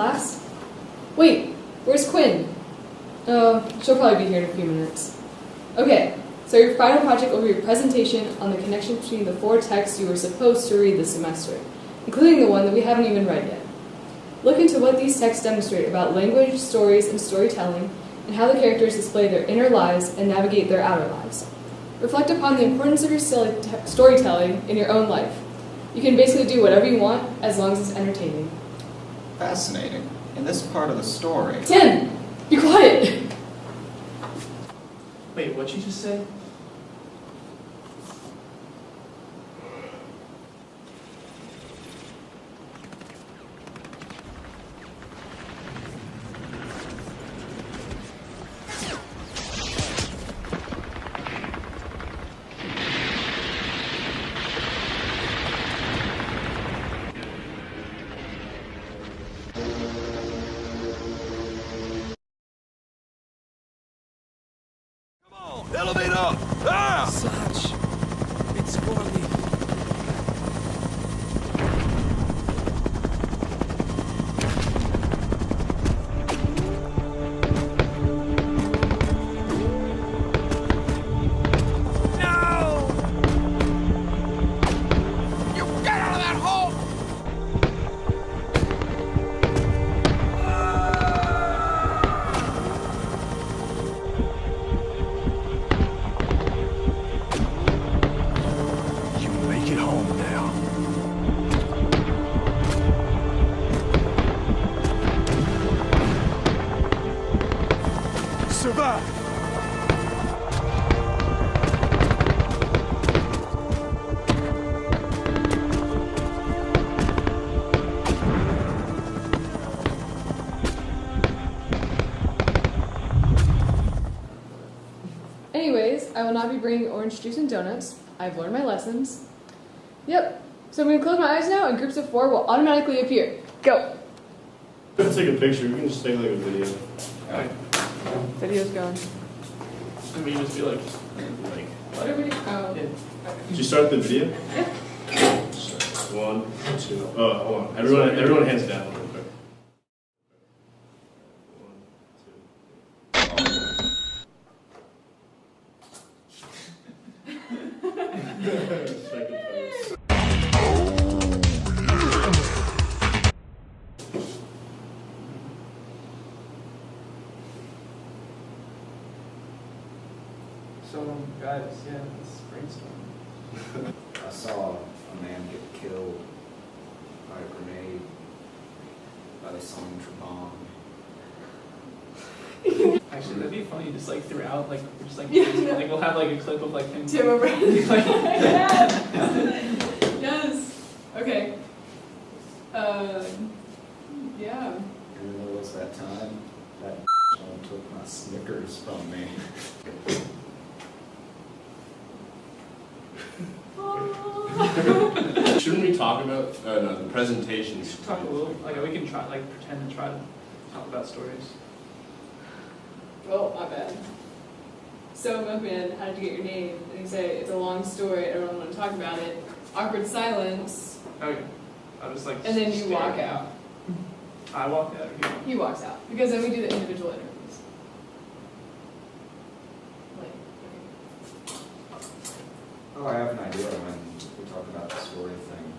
class? Wait, where's Quinn? Oh, she'll probably be here in a few minutes. Okay, so your final project will be a presentation on the connection between the 4 texts you were supposed to read this semester, including the one that we haven't even read yet. Look into what these texts demonstrate about language, stories, and storytelling, and how the characters display their inner lives and navigate their outer lives. Reflect upon the importance of your storytelling in your own life. You can basically do whatever you want as long as it's entertaining. Fascinating. In this part of the story... Tim! Be quiet! Wait, what'd you just say? Elevator! Ah! Such. It's for me. No! You get out of that hole! Make it home now. Survive! Anyways, I will not be bringing orange juice and donuts. I've learned my lessons. Yep, so I'm going to close my eyes now and groups of 4 will automatically appear. Go! Let's take a picture. We can just take like a video. Alright. Video's going. And we can just be like, What are we doing? Oh. yeah. Did you start the video? Yeah. 1, 2. Oh, hold on. Everyone hands down real quick. 1, 2. Second pose. So, guys, yeah, let's brainstorm. I saw a man get killed by a grenade by the song Trebon. Actually, that'd be funny, just like throughout, like, we're just like, Yeah, no. like we'll have like a clip of like him. Tim over. Like, Yes! Okay. Yeah. And there was that time that one took my Snickers from me. Shouldn't we talk about no, the presentations? talk a little, like we can try, like pretend to try to talk about stories. Well, my bad. So Milkman, how did you get your name? And you say, it's a long story, I don't want to talk about it. Awkward silence, Okay. I'll just like. and then you stare. walk out. I walk out. Or He walks out, because then we do the individual interviews. Like, Oh, I have an idea when we talk about the story thing.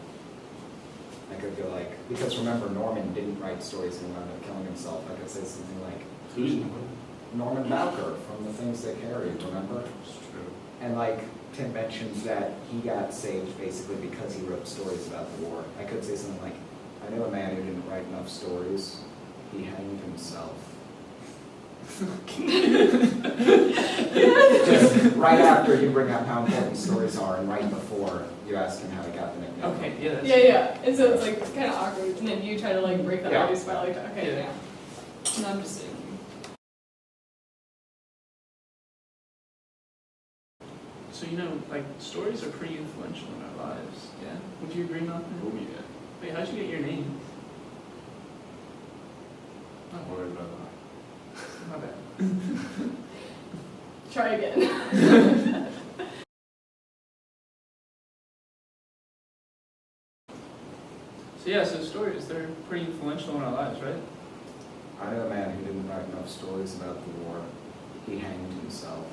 I could go like, because remember, Norman didn't write stories and wound up killing himself. I could say something like, Who's Norman? Norman Bowker from The Things They Carry, remember? It's true. And like, Tim mentions that he got saved basically because he wrote stories about the war. I could say something like, I knew a man who didn't write enough stories. He hanged himself. Just right after you bring up how important stories are, and right before you ask him how he got the nickname. Okay, yeah, that's yeah. And so it's like kind of awkward, and then you try to like break the Yeah. ice by like, okay, Yeah. yeah. No, I'm just thinking. So, you know, like, stories are pretty influential in our lives, yeah? Would you agree, Malcolm? Oh yeah. Wait, how'd you get your name? Not worried about My bad. Try again. So yeah, so stories, they're pretty influential in our lives, right? I know a man who didn't write enough stories about the war. He hanged himself.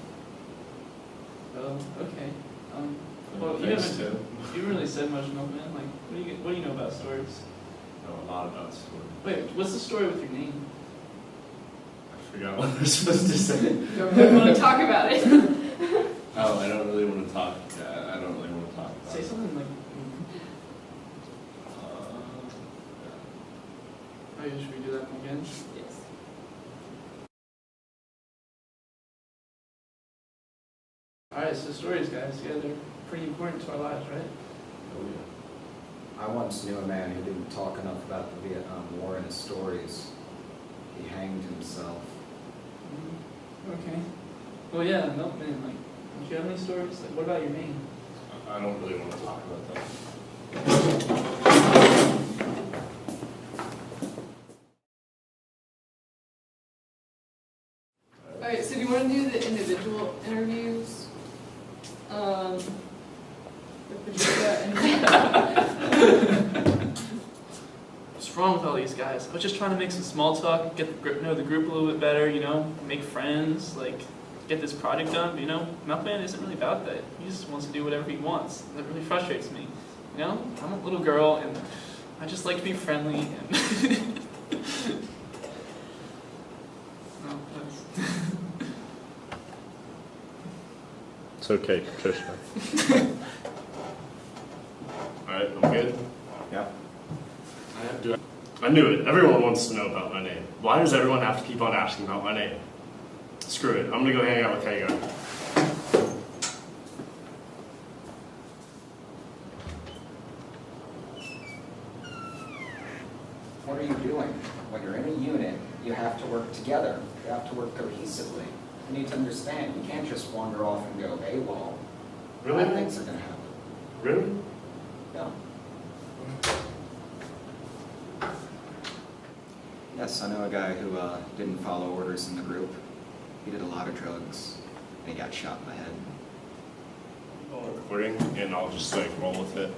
Oh, okay. Well, you Thanks, haven't Tim. you haven't really said much, Milkman. Like, what do you know about stories? I know a lot about stories. Wait, what's the story with your name? I forgot what I was supposed to say. You don't really want to talk about it. Oh, I don't really want to talk. I don't really want to talk about Say it. something like. Oh, yeah, should we do that again? Yes. Alright, so stories, guys. Yeah, they're pretty important to our lives, right? Oh, yeah. I once knew a man who didn't talk enough about the Vietnam War in his stories. He hanged himself. Okay. Well, yeah, Milkman, like, do you have any stories? Like, what about your name? I don't really want to talk about that. Alright, so do you want to do the individual interviews? With Patricia and What's wrong with all these guys? I was just trying to make some small talk, get the know the group a little bit better, you know, make friends, like, get this project done, but, you know, Milkman isn't really about that. He just wants to do whatever he wants. That really frustrates me. You know, I'm a little girl, and I just like to be friendly, and... No, that's... It's okay, Patricia. Alright, I'm good. Yeah. I knew it. Everyone wants to know about my name. Why does everyone have to keep on asking about my name? Screw it. I'm gonna go hang out with Hagar. What are you doing? When you're in a unit, you have to work together. You have to work cohesively. You need to understand, you can't just wander off and go AWOL. Really? Bad things are going to happen. Really? No. Yes, I know a guy who didn't follow orders in the group. He did a lot of drugs, and he got shot in the head. Recording, and I'll just like roll with it.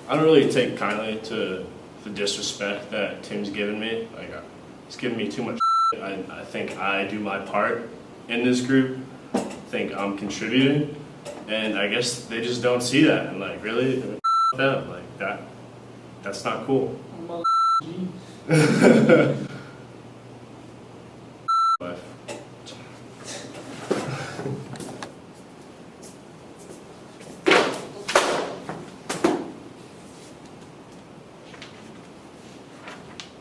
I don't really take kindly to the disrespect that Tim's given me. Like, he's giving me too much shit. I think I do my part in this group. I think I'm contributing, and I guess they just don't see that. And like, really, them like that. That's not cool. Life.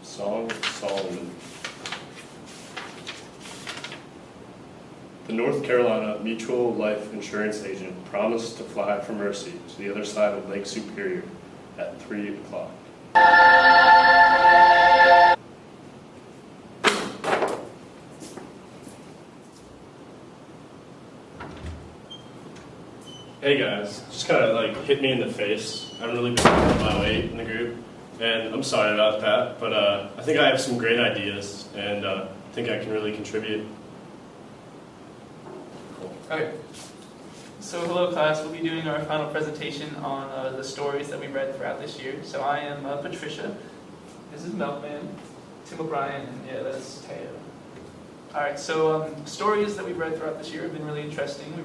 Song of Solomon. The North Carolina Mutual Life Insurance agent promised to fly for Mercy to the other side of Lake Superior at 3 o'clock. Hey guys, just kind of like hit me in the face. I haven't really been my weight in the group, and I'm sorry about that, but I think I have some great ideas, and I think I can really contribute. Cool. Okay. So hello class, we'll be doing our final presentation on the stories that we read throughout this year. So I am Patricia, this is Milkman, Tim O'Brien, and yeah, that's Teo. Alright, so stories that we've read throughout this year have been really interesting. We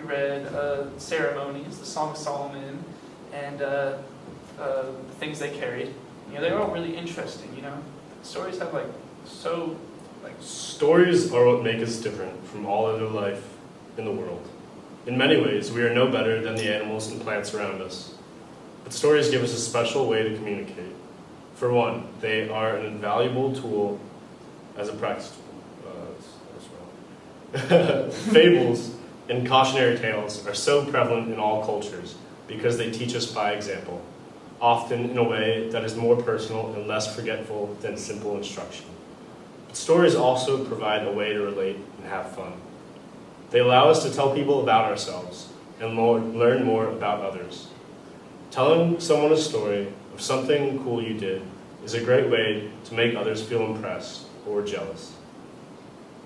read Ceremonies, the Song of Solomon, and the things they carried. You know, they were all really interesting, you know. Stories have Stories are what make us different from all other life in the world. In many ways, we are no better than the animals and plants around us. But stories give us a special way to communicate. For one, they are an invaluable tool as a practice tool. Fables and cautionary tales are so prevalent in all cultures because they teach us by example, often in a way that is more personal and less forgetful than simple instruction. But stories also provide a way to relate and have fun. They allow us to tell people about ourselves and learn more about others. Telling someone a story of something cool you did is a great way to make others feel impressed or jealous.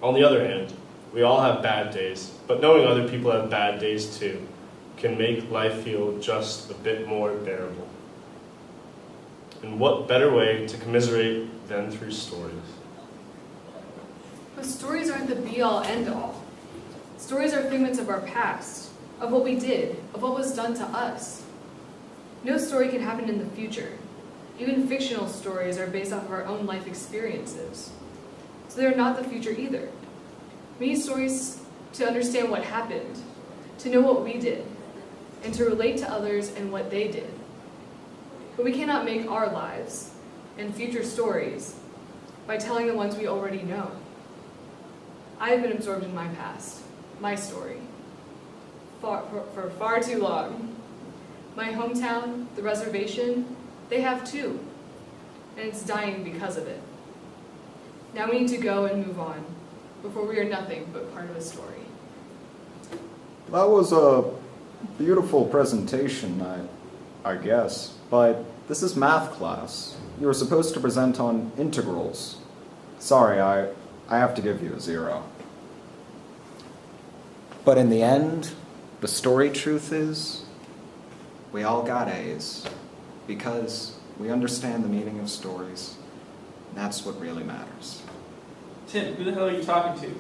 On the other hand, we all have bad days, but knowing other people have bad days too can make life feel just a bit more bearable. And what better way to commiserate than through stories? But stories aren't the be-all, end-all. Stories are figments of our past, of what we did, of what was done to us. No story can happen in the future. Even fictional stories are based off of our own life experiences. So they're not the future either. We need stories to understand what happened, to know what we did, and to relate to others and what they did. But we cannot make our lives and future stories by telling the ones we already know. I have been absorbed in my past, my story, for far too long. My hometown, the reservation, they have too, and it's dying because of it. Now we need to go and move on, before we are nothing but part of a story. That was a beautiful presentation, I guess, but this is math class. You were supposed to present on integrals. Sorry, I have to give you a 0. But in the end, the story truth is, we all got A's because we understand the meaning of stories. And that's what really matters. Tim, who the hell are you talking to?